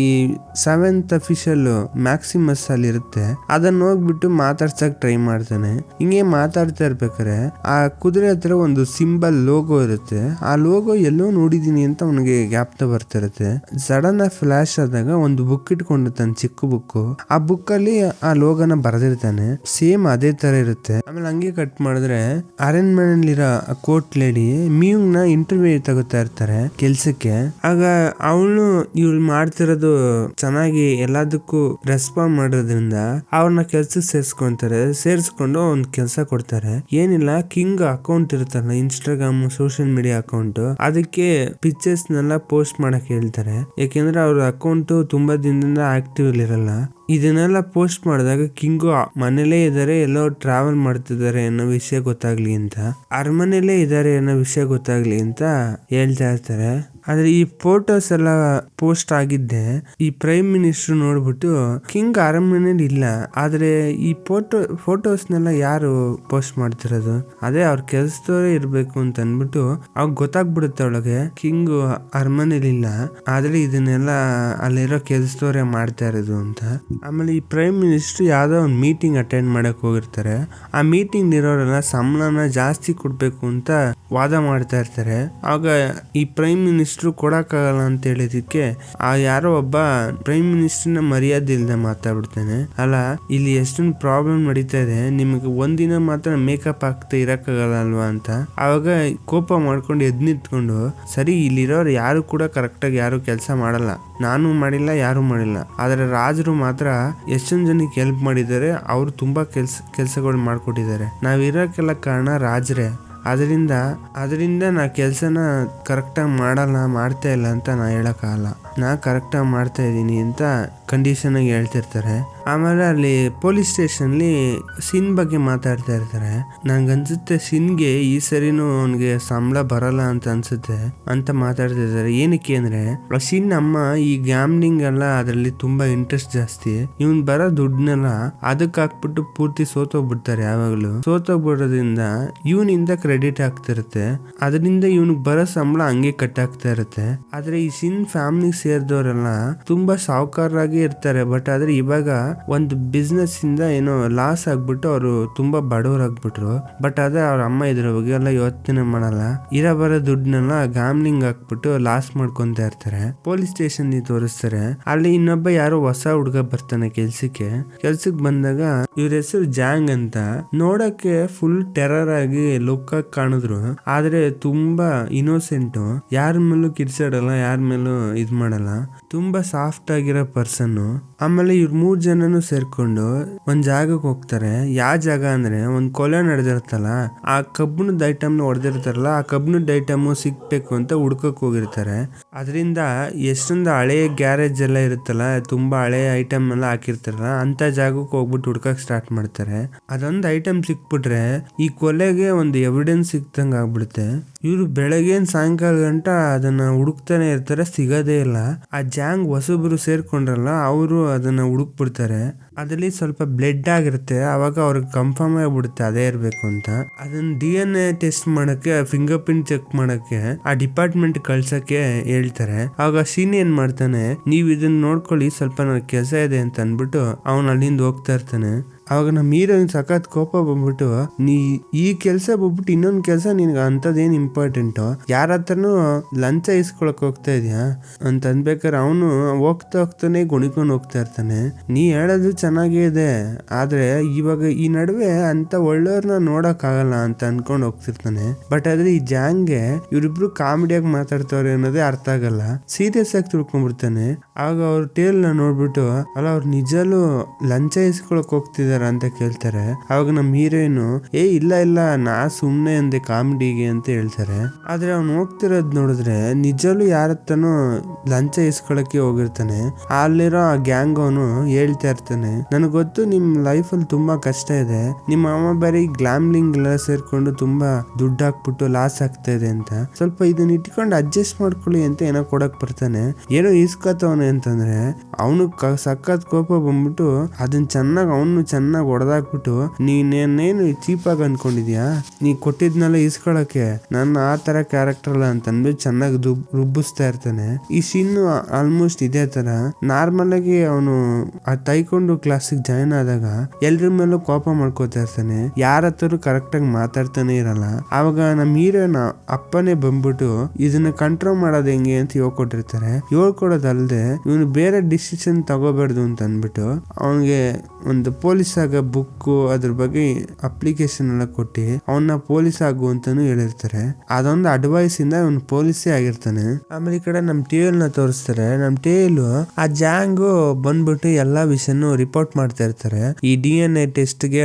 7th ಅಫಿಷಿಯಲ್ ಮ್ಯಾಕ್ಸಿಮಸ್ ಅಲ್ಲಿ ಇರುತ್ತೆ, ಅದನ್ನ ಹೋಗ್ಬಿಟ್ಟು ಮಾತಾಡ್ಸಕ್ ಟ್ರೈ ಮಾಡ್ತಾನೆ. ಹಿಂಗೆ ಮಾತಾಡ್ತಾ ಇರ್ಬೇಕಾರೆ ಆ ಕುದುರೆ ಹತ್ರ ಒಂದು ಸಿಂಬಲ್ ಲೋಗೋ ಇರುತ್ತೆ. ಆ ಲೋಗೋ ಎಲ್ಲೋ ನೋಡಿದೀನಿ ಅಂತ ಅವನಿಗೆ ಜ್ಞಾಪಕ ಬರ್ತಿರುತ್ತೆ. ಸಡನ್ ಆಗಿ ಫ್ಲಾಶ್ ಆದಾಗ ಒಂದು ಬುಕ್ ಇಟ್ಕೊಂಡಿರ್ತಾನೆ, ಚಿಕ್ಕ ಬುಕ್. ಆ ಬುಕ್ ಅಲ್ಲಿ ಆ ಲೋಗೋನ ಬರೆದಿರ್ತಾನೆ, ಸೇಮ್ ಅದೇ ತರ ಇರುತ್ತೆ. ಆಮೇಲೆ ಹಂಗೆ ಕಟ್ ಮಾಡಿದ್ರೆ ಅರೇಂಜ್ಮೆಂಟ್ ಅಲ್ಲಿರೋ ಕೋರ್ಟ್ ಲೇಡಿ ಮಿಯೂಂಗ್ ನ ಇಂಟರ್ವ್ಯೂ ತಗೋತಾ ಇರ್ತಾರೆ ಕೆಲ್ಸಕ್ಕೆ. ಆಗ ಅವಳು ಇವಳು ಮಾಡ್ತಿರೋದು ಚೆನ್ನಾಗಿ ಎಲ್ಲದಕ್ಕೂ ರೆಸ್ಪಾಂಡ್ ಮಾಡೋದ್ರಿಂದ ಅವ್ರನ್ನ ಕೆಲ್ಸಕ್ಕೆ ಸೇರಿಸ್ಕೊಂಡು ಒಂದ್ ಕೆಲ್ಸ ಕೊಡ್ತಾರೆ. ಏನಿಲ್ಲ, ಕಿಂಗ್ ಅಕೌಂಟ್ ಇರುತ್ತಲ್ಲ ಇನ್ಸ್ಟಾಗ್ರಾಮ್ ಸೋಷಿಯಲ್ ಮೀಡಿಯಾ ಅಕೌಂಟ್, ಅದಕ್ಕೆ ಪಿಕ್ಚರ್ಸ್ ನೆಲ್ಲ ಪೋಸ್ಟ್ ಮಾಡಕ್ ಹೇಳ್ತಾರೆ. ಯಾಕೆಂದ್ರೆ ಅವ್ರ ಅಕೌಂಟ್ ತುಂಬಾ ದಿನದಿಂದ ಆಕ್ಟಿವ್ ಇರಲ್ಲ. ಇದನ್ನೆಲ್ಲ ಪೋಸ್ಟ್ ಮಾಡಿದಾಗ ಕಿಂಗು ಮನೇಲೇ ಇದಾರೆ, ಎಲ್ಲೋ ಟ್ರಾವೆಲ್ ಮಾಡ್ತಿದ್ದಾರೆ ಅನ್ನೋ ವಿಷಯ ಗೊತ್ತಾಗ್ಲಿ ಅಂತ, ಅರಮನೆಯಲ್ಲೇ ಇದಾರೆ ಅನ್ನೋ ವಿಷಯ ಗೊತ್ತಾಗ್ಲಿ ಅಂತ ಹೇಳ್ತಾ ಇರ್ತಾರೆ. ಆದ್ರೆ ಈ ಫೋಟೋಸ್ ಎಲ್ಲ ಪೋಸ್ಟ್ ಆಗಿದ್ದೆ ಈ ಪ್ರೈಮ್ ಮಿನಿಸ್ಟರ್ ನೋಡ್ಬಿಟ್ಟು ಕಿಂಗ್ ಅರಮನೆಯಲ್ಲಿ ಇಲ್ಲ, ಆದ್ರೆ ಈ ಫೋಟೋಸ್ನೆಲ್ಲ ಯಾರು ಪೋಸ್ಟ್ ಮಾಡ್ತಿರೋದು, ಅದೇ ಅವ್ರ ಕೆಲ್ಸದವರೇ ಇರ್ಬೇಕು ಅಂತ ಅನ್ಬಿಟ್ಟು ಅವಾಗ ಗೊತ್ತಾಗ್ಬಿಡುತ್ತೆ ಅವಳಿಗೆ ಕಿಂಗ್ ಅರಮನೆಯಲ್ಲಿ ಇಲ್ಲ, ಆದ್ರೆ ಇದನ್ನೆಲ್ಲ ಅಲ್ಲಿರೋ ಕೆಲ್ಸದವರೇ ಮಾಡ್ತಾ ಇರೋದು ಅಂತ. ಆಮೇಲೆ ಈ ಪ್ರೈಮ್ ಮಿನಿಸ್ಟರ್ ಯಾವ್ದೋ ಒಂದು ಮೀಟಿಂಗ್ ಅಟೆಂಡ್ ಮಾಡಕ್ ಹೋಗಿರ್ತಾರೆ. ಆ ಮೀಟಿಂಗ್ ಇರೋರೆಲ್ಲ ಸಂಬಳನ ಜಾಸ್ತಿ ಕೊಡ್ಬೇಕು ಅಂತ ವಾದ ಮಾಡ್ತಾ ಇರ್ತಾರೆ. ಆಗ ಈ ಪ್ರೈಮ್ ಮಿನಿಸ್ಟರ್ ಕೊಡಕ್ಕಾಗಲ್ಲ ಅಂತ ಹೇಳಿದಕ್ಕೆ ಆ ಯಾರೋ ಒಬ್ಬ ಪ್ರೈಮ್ ಮಿನಿಸ್ಟರ್ನ ಮರ್ಯಾದೆ ಇಲ್ಲದೆ ಮಾತಾಡ್ಬಿಡ್ತಾನೆ. ಅಲ್ಲ, ಇಲ್ಲಿ ಎಷ್ಟೊಂದು ಪ್ರಾಬ್ಲಮ್ ನಡೀತಾ ಇದೆ, ನಿಮಗೆ ಒಂದಿನ ಮಾತ್ರ ಮೇಕಪ್ ಹಾಕ್ತಾ ಇರಕ್ಕಾಗಲ್ಲ ಅಲ್ವಾ ಅಂತ. ಆವಾಗ ಕೋಪ ಮಾಡ್ಕೊಂಡು ಎದ್ ನಿಂತ್ಕೊಂಡು, ಸರಿ ಇಲ್ಲಿರೋರು ಯಾರು ಕೂಡ ಕರೆಕ್ಟಾಗಿ ಯಾರು ಕೆಲಸ ಮಾಡಲ್ಲ, ನಾನು ಮಾಡಿಲ್ಲ, ಯಾರು ಮಾಡಿಲ್ಲ, ಆದ್ರೆ ರಾಜರು ಮಾತ್ರ ಎಷ್ಟೊಂದು ಜನಕ್ಕೆ ಹೆಲ್ಪ್ ಮಾಡಿದ್ದಾರೆ, ಅವ್ರು ತುಂಬಾ ಕೆಲ್ಸಗಳು ಮಾಡ್ಕೊಟ್ಟಿದ್ದಾರೆ, ನಾವಿರೋಕ್ಕೆಲ್ಲ ಕಾರಣ ರಾಜರೇ, ಅದರಿಂದ ನಾ ಕೆಲ್ಸನ ಕರೆಕ್ಟಾಗಿ ಮಾಡ್ತಾ ಇಲ್ಲ ಅಂತ ನಾ ಹೇಳಕ್ಕಾಗಲ್ಲ, ನಾ ಕರೆಕ್ಟಾಗಿ ಮಾಡ್ತಾ ಇದ್ದೀನಿ ಅಂತ ಕಂಡೀಷನ್ ಆಗಿ ಹೇಳ್ತಿರ್ತಾರೆ. ಆಮೇಲೆ ಅಲ್ಲಿ ಪೊಲೀಸ್ ಸ್ಟೇಷನ್ಲಿ ಸಿನ್ ಬಗ್ಗೆ ಮಾತಾಡ್ತಾ ಇರ್ತಾರೆ. ನನ್ಗನ್ಸುತ್ತೆ ಸಿನ್ಗೆ ಈ ಸರಿನೂ ಅವನಿಗೆ ಸಂಬಳ ಬರಲ್ಲ ಅಂತ ಅನ್ಸುತ್ತೆ ಅಂತ ಮಾತಾಡ್ತಿರ್ತಾರೆ. ಏನಕ್ಕೆ ಅಂದ್ರೆ ಸಿನ್ ಅಮ್ಮ ಈ ಗ್ಯಾಮ್ಲಿಂಗ್ ಎಲ್ಲ ಅದ್ರಲ್ಲಿ ತುಂಬಾ ಇಂಟ್ರೆಸ್ಟ್ ಜಾಸ್ತಿ, ಇವನ್ ಬರೋ ದುಡ್ಡನ್ನೆಲ್ಲ ಅದಕ್ಕೆ ಹಾಕ್ಬಿಟ್ಟು ಪೂರ್ತಿ ಸೋತೋಗ್ಬಿಡ್ತಾರೆ. ಯಾವಾಗ್ಲೂ ಸೋತೋಗ್ಬಿಡೋದ್ರಿಂದ ಇವನಿಂದ ಕ್ರೆಡಿಟ್ ಆಗ್ತಿರುತ್ತೆ, ಅದರಿಂದ ಇವನಿಗೆ ಬರೋ ಸಂಬಳ ಹಂಗೆ ಕಟ್ ಆಗ್ತಾ ಇರುತ್ತೆ. ಆದ್ರೆ ಈ ಸಿನ್ ಫ್ಯಾಮಿಲಿ ಸೇರಿದವರೆಲ್ಲ ತುಂಬಾ ಸಾಹುಕಾರರಾಗಿ ಇರ್ತಾರೆ. ಬಟ್ ಆದ್ರೆ ಇವಾಗ ಒಂದು ಬಿಸ್ನೆಸ್ ಇಂದ ಏನೋ ಲಾಸ್ ಆಗ್ಬಿಟ್ಟು ಅವರು ತುಂಬಾ ಬಡವರಾಗ್ಬಿಟ್ರು. ಬಟ್ ಆದ್ರೆ ಅವ್ರ ಅಮ್ಮ ಇದ್ರ ಬಗ್ಗೆ ಎಲ್ಲ ಯೋಚನೆ ಮಾಡಲ್ಲ, ಇರೋ ಬರೋ ದುಡ್ಡನ್ನೆಲ್ಲ ಗ್ಯಾಮ್ಲಿಂಗ್ ಹಾಕ್ಬಿಟ್ಟು ಲಾಸ್ ಮಾಡ್ಕೊಂತ ಇರ್ತಾರೆ. ಪೊಲೀಸ್ ಸ್ಟೇಷನ್ ತೋರಿಸ್ತಾರೆ. ಅಲ್ಲಿ ಇನ್ನೊಬ್ಬ ಯಾರೋ ಹೊಸ ಹುಡುಗ ಬರ್ತಾನೆ ಕೆಲ್ಸಕ್ಕೆ ಬಂದಾಗ ಇವ್ರ ಹೆಸರು ಜಾಂಗ್ ಅಂತ. ನೋಡಕ್ಕೆ ಫುಲ್ ಟೆರರ್ ಆಗಿ ಲುಕ್ ಆಗಿ ಕಾಣಿದ್ರು, ಆದ್ರೆ ತುಂಬಾ ಇನ್ನೋಸೆಂಟ್, ಯಾರ ಮೇಲೂ ಕಿರ್ಚಾಡಲ್ಲ, ಯಾರ ಮೇಲೂ ಇದ್ ಮಾಡಲ್ಲ, ತುಂಬಾ ಸಾಫ್ಟ್ ಆಗಿರೋ ಪರ್ಸನ್. ಅವನು. ಆಮೇಲೆ ಇವ್ರು 3 ಜನನು ಸೇರ್ಕೊಂಡು ಒಂದ್ ಜಾಗಕ್ಕೆ ಹೋಗ್ತಾರೆ. ಯಾವ ಜಾಗ ಅಂದ್ರೆ ಒಂದ್ ಕೊಲೆ ನಡೆದಿರುತ್ತಲ್ಲ, ಆ ಕಬ್ಬಿಣದ ಐಟಮ್ ಹೊಡೆದಿರ್ತಾರಲ್ಲ, ಆ ಕಬ್ಬಿಣದ ಐಟಮ್ ಸಿಕ್ಬೇಕು ಅಂತ ಹುಡ್ಕಕ್ ಹೋಗಿರ್ತಾರೆ. ಅದರಿಂದ ಎಷ್ಟೊಂದು ಹಳೆ ಗ್ಯಾರೇಜ್ ಎಲ್ಲ ಇರುತ್ತಲ್ಲ, ತುಂಬಾ ಹಳೆ ಐಟಮ್ ಎಲ್ಲ ಹಾಕಿರ್ತಾರಲ್ಲ, ಅಂತ ಜಾಗಕ್ಕೆ ಹೋಗ್ಬಿಟ್ಟು ಹುಡ್ಕಕ್ ಸ್ಟಾರ್ಟ್ ಮಾಡ್ತಾರೆ. ಅದೊಂದು ಐಟಮ್ ಸಿಕ್ಬಿಟ್ರೆ ಈ ಕೊಲೆಗೆ ಒಂದು ಎವಿಡೆನ್ಸ್ ಸಿಕ್ತಂಗ ಆಗ್ಬಿಡುತ್ತೆ. ಇವ್ರು ಬೆಳಗ್ಗೆ ಸಾಯಂಕಾಲ ಗಂಟ ಅದನ್ನ ಹುಡುಕ್ತಾನೆ ಇರ್ತಾರೆ, ಸಿಗೋದೇ ಇಲ್ಲ. ಆ ಜಾಂಗ್ ಹೊಸಬ್ರು ಸೇರ್ಕೊಂಡ್ರಲ್ಲ, ಅವರು ಅದನ್ನ ಹುಡುಕ್ಬಿಡ್ತಾರೆ. ಅದ್ರಲ್ಲಿ ಸ್ವಲ್ಪ ಬ್ಲಡ್ ಆಗಿರುತ್ತೆ. ಅವಾಗ ಅವ್ರಿಗೆ ಕನ್ಫರ್ಮ್ ಆಗ್ಬಿಡುತ್ತೆ ಅದೇ ಇರ್ಬೇಕು ಅಂತ. ಅದನ್ನ DNA ಟೆಸ್ಟ್ ಮಾಡಕ್ಕೆ, ಫಿಂಗರ್ ಪ್ರಿಂಟ್ ಚೆಕ್ ಮಾಡಕ್ಕೆ ಆ ಡಿಪಾರ್ಟ್ಮೆಂಟ್ ಕಳ್ಸಕ್ಕೆ ಹೇಳ್ತಾರೆ. ಆಗ ಶೀನ್ ಏನ್ ಮಾಡ್ತಾನೆ, ನೀವ್ ಇದನ್ನ ನೋಡ್ಕೊಳ್ಳಿ, ಸ್ವಲ್ಪ ನನಗೆ ಕೆಲಸ ಇದೆ ಅಂತ ಅನ್ಬಿಟ್ಟು ಅವನ್ ಅಲ್ಲಿಂದ ಹೋಗ್ತಾ ಇರ್ತಾನೆ. ಅವಾಗ ನಮ್ಮ ಹೀರೋಯಿನ್ ಸಖತ್ ಕೋಪ ಬಂದ್ಬಿಟ್ಟು, ನೀ ಈ ಕೆಲಸ ಬಂದ್ಬಿಟ್ಟು ಇನ್ನೊಂದು ಕೆಲಸ ನಿನ್ಗೆ ಅಂತದೇನು ಇಂಪಾರ್ಟೆಂಟು, ಯಾರ ಹತ್ರನೂ ಲಂಚ ಇಸ್ಕೊಳಕ್ ಹೋಗ್ತಾ ಇದೆಯಾ ಅಂತ ಅನ್ಬೇಕಾದ್ರೆ ಅವನು ಹೋಗ್ತಾನೆ ಗುಣಿಕೊಂಡು ಹೋಗ್ತಾ ಇರ್ತಾನೆ. ನೀ ಹೇಳೋದು ಚೆನ್ನಾಗೇ ಇದೆ, ಆದ್ರೆ ಇವಾಗ ಈ ನಡುವೆ ಅಂತ ಒಳ್ಳೆಯವ್ರನ್ನ ನೋಡಕ್ ಆಗಲ್ಲ ಅಂತ ಅನ್ಕೊಂಡು ಹೋಗ್ತಿರ್ತಾನೆ. ಬಟ್ ಆದ್ರೆ ಈ ಜಾಂಗ್ಗೆ ಇವ್ರಿಬ್ರು ಕಾಮಿಡಿಯಾಗಿ ಮಾತಾಡ್ತವ್ರೆ ಅನ್ನೋದೇ ಅರ್ಥ ಆಗಲ್ಲ. ಸೀರಿಯಸ್ ಆಗಿ ತಿಳ್ಕೊಂಡ್ಬಿಡ್ತಾನೆ. ಆಗ ಅವ್ರ ಟೇಲ್ ನ ನೋಡ್ಬಿಟ್ಟು, ಅಲ್ಲ ಅವ್ರು ನಿಜಲ್ಲೂ ಲಂಚ ಇಸ್ಕೊಳಕ್ ಹೋಗ್ತಿದಾರ ಅಂತ ಕೇಳ್ತಾರೆ. ಅವಾಗ ನಮ್ಮ ಹೀರೋಯಿನು, ಇಲ್ಲ ನಾ ಸುಮ್ನೆ ಅಂದೆ ಕಾಮಿಡಿಗೆ ಅಂತ ಹೇಳ್ತಾರೆ. ಆದ್ರೆ ಅವ್ನು ಹೋಗ್ತಿರೋದ್ ನೋಡಿದ್ರೆ ನಿಜಲ್ಲೂ ಯಾರತ್ತನೂ ಲಂಚ ಇಸ್ಕೊಳಕ್ಕೆ ಹೋಗಿರ್ತಾನೆ. ಅಲ್ಲಿರೋ ಆ ಗ್ಯಾಂಗ್ ಅವನು ಹೇಳ್ತಾ ಇರ್ತಾನೆ, ನನಗ್ ಗೊತ್ತು ನಿಮ್ ಲೈಫ್ ಅಲ್ಲಿ ತುಂಬಾ ಕಷ್ಟ ಇದೆ, ನಿಮ್ಮ ಅಮ್ಮ ಬರೀ ಗ್ಲಾಮ್ಲಿಂಗ್ ಎಲ್ಲ ಸೇರ್ಕೊಂಡು ತುಂಬಾ ದುಡ್ಡು ಹಾಕ್ಬಿಟ್ಟು ಲಾಸ್ ಆಗ್ತಾ ಇದೆ ಅಂತ, ಸ್ವಲ್ಪ ಇದನ್ನ ಇಟ್ಕೊಂಡು ಅಡ್ಜಸ್ಟ್ ಮಾಡ್ಕೊಳ್ಳಿ ಅಂತ ಏನೋ ಕೊಡಕ್ ಬರ್ತಾನೆ. ಏನೋ ಇಸ್ಕೊತವನೆ ಅಂತಂದ್ರೆ ಅವನು ಸಖತ್ ಕೋಪ ಬಂದ್ಬಿಟ್ಟು ಅದನ್ನ ಚೆನ್ನಾಗಿ ಹೊಡೆದಾಕ್ಬಿಟ್ಟು, ನೀನೇನು ಚೀಪಾಗಿ ಅನ್ಕೊಂಡಿದ್ಯಾ, ನೀ ಕೊಟ್ಟಿದ್ನೆಲ್ಲ ಇಸ್ಕೊಳಕ್ಕೆ, ನನ್ನ ಆ ತರ ಕ್ಯಾರೆಕ್ಟರ್ ಅಲ್ಲ ಅಂತ ಅಂದ್ಬಿಟ್ಟು ಚೆನ್ನಾಗಿ ರುಬ್ಬಿಸ್ತಾ ಇರ್ತಾನೆ. ಈ ಸೀನ್ ಆಲ್ಮೋಸ್ಟ್ ಇದೇ ತರ. ನಾರ್ಮಲ್ ಆಗಿ ಅವನು ಆ ತೈಕೊಂಡು ಕ್ಲಾಸಿಗೆ ಜಾಯ್ನ್ ಆದಾಗ ಎಲ್ರ ಮೇಲೂ ಕೋಪ ಮಾಡ್ಕೋತಾ ಇರ್ತಾನೆ, ಯಾರ ಹತ್ರ ಕರೆಕ್ಟ್ ಆಗಿ ಮಾತಾಡ್ತಾನೆ ಇರಲ್ಲ. ಆವಾಗ ನಮ್ಮ ಹೀರೋನ ಅಪ್ಪನೇ ಬಂದ್ಬಿಟ್ಟು ಇದನ್ನ ಕಂಟ್ರೋಲ್ ಮಾಡೋದು ಹೆಂಗೆ ಅಂತ ಹೇಳ್ಕೊಟ್ಟಿರ್ತಾರೆ. ಹೇಳ್ಕೊಡೋದಲ್ದೆ ಇವನು ಬೇರೆ ಡಿಸಿಷನ್ ತಗೋಬಾರ್ದು ಅಂತ ಅಂದ್ಬಿಟ್ಟು ಅವನಿಗೆ ಒಂದು ಪೊಲೀಸ್ ಆಗ ಬುಕ್ಕು ಅದ್ರ ಬಗ್ಗೆ ಅಪ್ಲಿಕೇಶನ್ ಎಲ್ಲ ಕೊಟ್ಟಿ ಅವನ್ನ ಪೊಲೀಸ್ ಆಗು ಅಂತಾನು ಹೇಳಿರ್ತಾರೆ. ಅದೊಂದು ಅಡ್ವೈಸ್ ಇಂದ ಅವನು ಪೊಲೀಸೇ ಆಗಿರ್ತಾನೆ. ಆಮೇಲೆ ಈ ಕಡೆ ನಮ್ ಟೇಲ್ ನ ತೋರಿಸ್ತಾರೆ. ನಮ್ ಟೇಲು ಆ ಜಾಂಗು ಬಂದ್ಬಿಟ್ಟು ಎಲ್ಲಾ ವಿಷಯನೂ ರಿಪೋರ್ಟ್ ಮಾಡ್ತಾ ಇರ್ತಾರೆ. ಈ DNA ಟೆಸ್ಟ್ ಗೆ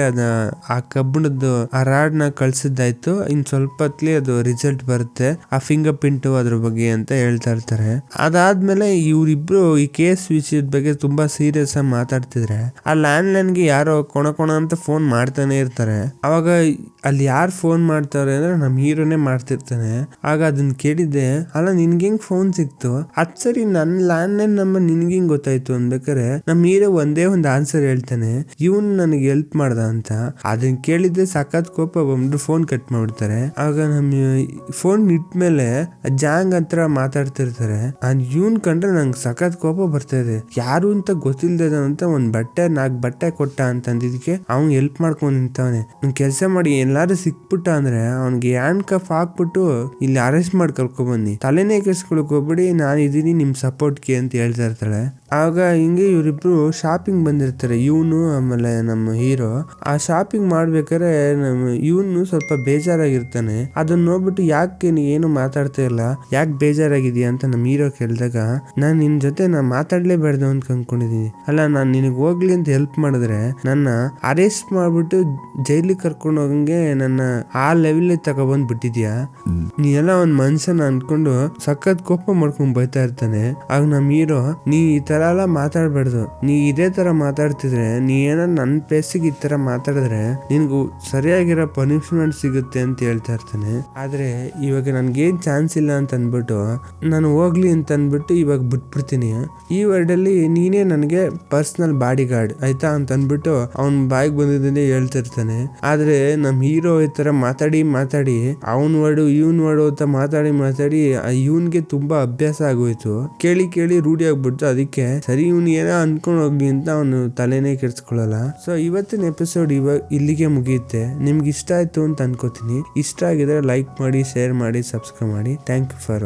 ಆ ಕಬ್ಬಿಣದ್ದು ಆ ರಾಡ್ ನ ಕಳ್ಸಿದ್ದಾಯ್ತು, ಇನ್ ಸ್ವಲ್ಪ ಹೊತ್ಲಿ ಅದು ರಿಸಲ್ಟ್ ಬರುತ್ತೆ, ಆ ಫಿಂಗರ್ ಪ್ರಿಂಟ್ ಅದ್ರ ಬಗ್ಗೆ ಅಂತ ಹೇಳ್ತಾ ಇರ್ತಾರೆ. ಅದಾದ್ಮೇಲೆ ಇವ್ರಿಬ್ರು ಈ ಕೇಸ್ ವಿಷಯದ ಬಗ್ಗೆ ತುಂಬಾ ಸೀರಿಯಸ್ ಆಗಿ ಮಾತಾಡ್ತಿದ್ರೆ ಆ ಲ್ಯಾಂಡ್ ಲೈನ್ಗೆ ಯಾರೋ ಕೊಣ ಅಂತ ಫೋನ್ ಮಾಡ್ತಾನೆ ಇರ್ತಾರೆ. ಅವಾಗ ಅಲ್ಲಿ ಯಾರು ಫೋನ್ ಮಾಡ್ತಾರೆ ಅಂದ್ರೆ ನಮ್ ಹೀರೋನೇ ಮಾಡ್ತಿರ್ತಾನೆ. ಆಗ ಅದನ್ನ ಕೇಳಿದ್ದೆ, ಅಲ್ಲ ನಿನ್ಗೆ ಹೆಂಗ್ ಫೋನ್ ಸಿಕ್ತು, ಅದ್ ಸರಿ ನನ್ ಲ್ಯಾಂಡ್ ಲೈನ್ ನಂಬರ್ ನಿನ್ಗೆ ಹೆಂಗ್ ಗೊತ್ತಾಯ್ತು ಅನ್ಬೇಕಾರೆ ನಮ್ ಹೀರೋ ಒಂದೇ ಒಂದು ಆನ್ಸರ್ ಹೇಳ್ತಾನೆ, ಇವನ್ ನನಗೆ ಹೆಲ್ಪ್ ಮಾಡ್ದ ಅಂತ. ಅದನ್ನ ಕೇಳಿದ್ದೆ ಸಖತ್ ಕೋಪ ಬಂದ್ಬಿಟ್ಟು ಫೋನ್ ಕಟ್ ಮಾಡ್ಬಿಡ್ತಾರೆ. ಆಗ ನಮ್ ಫೋನ್ ಇಟ್ಮೇಲೆ ಜಾಂಗ್ ಹತ್ರ ಮಾತಾಡ್ತಿರ್ತಾರೆ. ಇವನ್ ಕಂಡ್ರೆ ನಂಗೆ ಸಖತ್ ಕೋಪ ಬರ್ತಾ ಇದೆ, ಯಾರು ಅಂತ ಗೊತ್ತಿಲ್ದ ಅಂತ ಒಂದ್ ಬಟ್ಟೆ ಕೊಟ್ಟ ಅಂತ ಅಂದಿದ್ದಕ್ಕೆ ಅವ್ನ್ ಹೆಲ್ಪ್ ಮಾಡ್ಕೊಂಡ್ ನಿಂತವನೆ. ಕೆಲಸ ಮಾಡಿ ಎಲ್ಲಾರು ಸಿಕ್ಬಿಟ್ಟ ಅಂದ್ರೆ ಅವ್ನಿಗೆ ಹ್ಯಾಂಡ್ ಕಫ್ ಹಾಕ್ಬಿಟ್ಟು ಇಲ್ಲಿ ಅರೆಸ್ಟ್ ಮಾಡಿ ಕರ್ಕೊಂಡ್ ಬನ್ನಿ, ತಲೆನೇ ಕೆಡ್ಸ್ಕೊಳಕ್ ಹೋಗ್ಬಿಡಿ, ನಾನು ಇದೀನಿ ನಿಮ್ ಸಪೋರ್ಟ್ಗೆ ಅಂತ ಹೇಳ್ತಾ ಇರ್ತಾಳೆ. ಆಗ ಹಿಂಗೆ ಇವರಿಬ್ರು ಶಾಪಿಂಗ್ ಬಂದಿರ್ತಾರೆ, ಇವನು ಆಮೇಲೆ ನಮ್ಮ ಹೀರೋ. ಆ ಶಾಪಿಂಗ್ ಮಾಡ್ಬೇಕಾದ್ರೆ ಇವನು ಸ್ವಲ್ಪ ಬೇಜಾರಾಗಿರ್ತಾನೆ. ಅದನ್ನ ನೋಡ್ಬಿಟ್ಟು ಯಾಕೆ ನೀ ಏನು ಮಾತಾಡ್ತಾ ಇಲ್ಲ, ಯಾಕೆ ಬೇಜಾರಾಗಿದೀಯ ಅಂತ ನಮ್ಮ ಹೀರೋ ಕೇಳಿದಾಗ, ನಾನ್ ನಿನ್ ಜೊತೆ ಮಾತಾಡ್ಲೇಬೇಡ್ದು ಅಂತ ಅನ್ಕೊಂಡಿದೀನಿ, ಅಲ್ಲ ನಾನ್ ನಿನಗ್ ಹೋಗ್ಲಿ ಅಂತ ಹೆಲ್ಪ್ ಮಾಡಿದ್ರೆ ನನ್ನ ಅರೆಸ್ಟ್ ಮಾಡ್ಬಿಟ್ಟು ಜೈಲಿಗೆ ಕರ್ಕೊಂಡು ಹೋಗಂಗೆ ನನ್ನ ಆ ಲೆವೆಲ್ ತಗೊಬಂದ್ ಬಿಟ್ಟಿದ್ಯಾ, ನೀ ಎಲ್ಲ ಒಂದ್ ಮನುಷ್ಯನ ಅನ್ಕೊಂಡು ಸಖತ್ ಕೋಪ ಮಾಡ್ಕೊಂಡ್ ಬೈತಾ ಇರ್ತಾನೆ. ಆಗ ನಮ್ ಹೀರೋ, ನೀ ಈ ತರ ಎಲ್ಲ ಮಾತಾಡ್ಬಾರ್ದು, ನೀ ಇದೇ ತರ ಮಾತಾಡ್ತಿದ್ರೆ, ನೀ ಏನೋ ನನ್ ಪ್ಲೇಸಿಗೆ ಈ ತರ ಮಾತಾಡಿದ್ರೆ ನಿನ್ಗೂ ಸರಿಯಾಗಿರೋ ಪನಿಷ್ಮೆಂಟ್ ಸಿಗುತ್ತೆ ಅಂತ ಹೇಳ್ತಾ ಇರ್ತಾನೆ. ಆದ್ರೆ ಇವಾಗ ನನ್ಗೇನ್ ಚಾನ್ಸ್ ಇಲ್ಲ ಅಂತ ಅನ್ಬಿಟ್ಟು ನಾನು ಹೋಗ್ಲಿ ಅಂತ ಅನ್ಬಿಟ್ಟು ಇವಾಗ ಬಿಟ್ಬಿಡ್ತೀನಿ. ಈ ವರ್ಡ್ ಅಲ್ಲಿ ನೀನೇ ನನಗೆ ಪರ್ಸನಲ್ ಬಾಡಿ ಗಾರ್ಡ್ ಆಯ್ತಾ ಅಂತ ಅನ್ಬಿಟ್ಟು ಅವ್ನ್ ಬಾಯಿಗೆ ಬಂದಿದ್ದನ್ನೇ ಹೇಳ್ತಿರ್ತಾನೆ. ಆದ್ರೆ ನಮ್ ಹೀರೋ ಈ ತರ ಮಾತಾಡಿ ಅವನ್ ವರ್ಡು ಇವನ್ ವರ್ಡು ಅಂತ ಮಾತಾಡಿ ಇವನ್ಗೆ ತುಂಬಾ ಅಭ್ಯಾಸ ಆಗೋಯ್ತು. ಕೇಳಿ ರೂಢಿ ಆಗ್ಬಿಡ್ತು. ಅದಕ್ಕೆ ಸರಿ ಇವ್ನು ಏನೋ ಅನ್ಕೊಂಡ್ ಹೋಗ್ಲಿ ಅಂತ ಅವನು ತಲೆನೇ ಕೆಡ್ಸ್ಕೊಳ್ಳಲ್ಲ. ಸೊ ಇವತ್ತಿನ ಎಪಿಸೋಡ್ ಇಲ್ಲಿಗೆ ಮುಗಿಯುತ್ತೆ. ನಿಮ್ಗೆ ಇಷ್ಟ ಆಯ್ತು ಅಂತ ಅನ್ಕೋತೀನಿ. ಇಷ್ಟ ಆಗಿದ್ರೆ ಲೈಕ್ ಮಾಡಿ, ಶೇರ್ ಮಾಡಿ, ಸಬ್ಸ್ಕ್ರೈಬ್ ಮಾಡಿ. Thank you for watching.